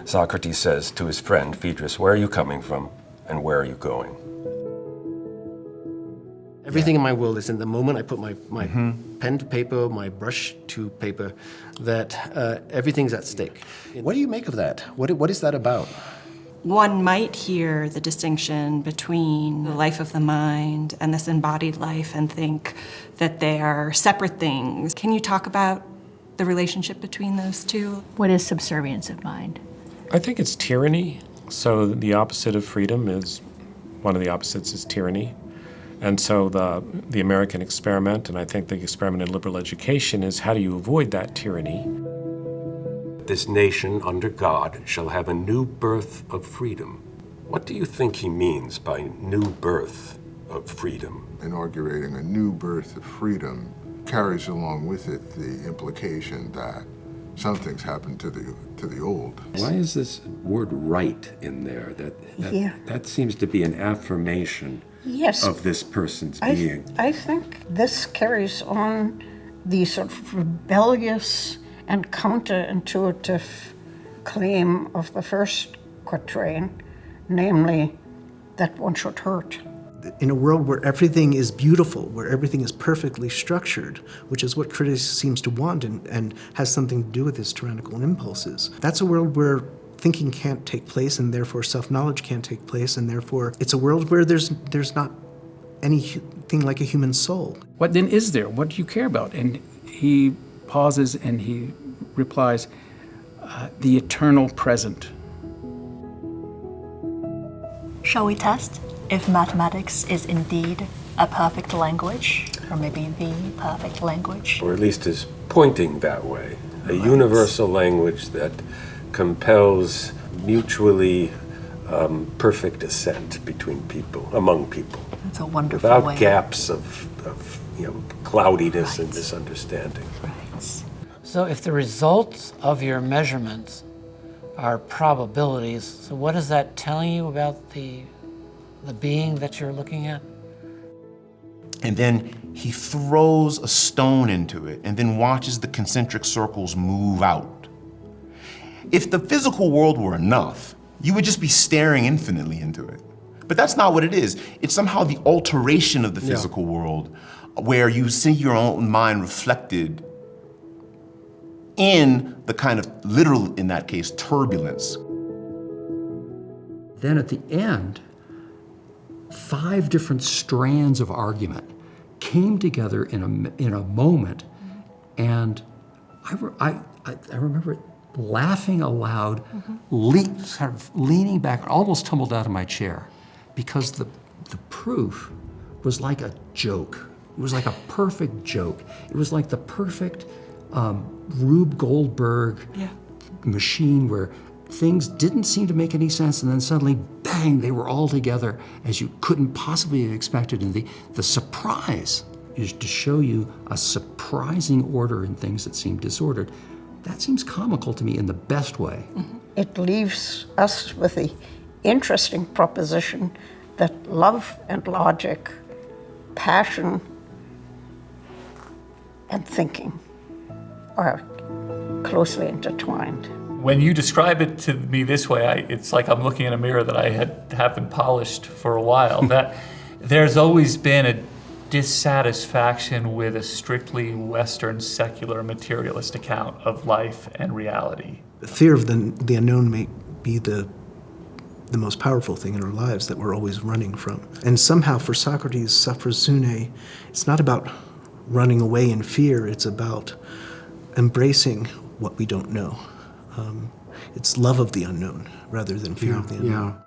Socrates says to his friend Phaedrus, "Where are you coming from and where are you going?" Everything in my world is in the moment I put my pen to paper, my brush to paper, that everything's at stake. What do you make of that? What is that about? One might hear the distinction between the life of the mind and this embodied life and think that they are separate things. Can you talk about the relationship between those two? What is subservience of mind? I think it's tyranny. So the opposite of freedom is, one of the opposites is tyranny. And so the American experiment, and I think the experiment in liberal education, is how do you avoid that tyranny? This nation under God shall have a new birth of freedom. What do you think he means by new birth of freedom? Inaugurating a new birth of freedom carries along with it the implication that something's happened to the old. Why is this word right in there? That seems to be an affirmation of this person's being. I think this carries on the sort of rebellious and counterintuitive claim of the first quatrain, namely that one should hurt. In a world where everything is beautiful, where everything is perfectly structured, which is what Critias seems to want and has something to do with his tyrannical impulses, that's a world where thinking can't take place and therefore self-knowledge can't take place, and therefore it's a world where there's not anything like a human soul. What then is there? What do you care about? And he pauses and he replies, the eternal present. Shall we test if mathematics is indeed a perfect language, or maybe the perfect language? Or at least is pointing that way. A universal language that compels mutually perfect assent between people, among people. That's a wonderful without way. Gaps of cloudiness and misunderstanding. Right. So if the results of your measurements are probabilities, so what is that telling you about the being that you're looking at? And then he throws a stone into it and then watches the concentric circles move out. If the physical world were enough, you would just be staring infinitely into it. But that's not what it is. It's somehow the alteration of the physical world where you see your own mind reflected in the kind of literal, in that case, turbulence. Then at the end, 5 different strands of argument came together in a moment, and I remember laughing aloud, sort of leaning back, almost tumbled out of my chair, because the proof was like a joke. It was like a perfect joke. It was like the perfect Rube Goldberg machine where things didn't seem to make any sense, and then suddenly, bang, they were all together as you couldn't possibly have expected. And the surprise is to show you a surprising order in things that seem disordered. That seems comical to me in the best way. It leaves us with the interesting proposition that love and logic, passion and thinking are closely intertwined. When you describe it to me this way, it's like I'm looking in a mirror that I haven't polished for a while. That there's always been a dissatisfaction with a strictly Western secular materialist account of life and reality. The fear of the unknown may be the most powerful thing in our lives that we're always running from. And somehow for Socrates, sophrosyne, it's not about running away in fear, it's about embracing what we don't know. It's love of the unknown rather than fear of the unknown.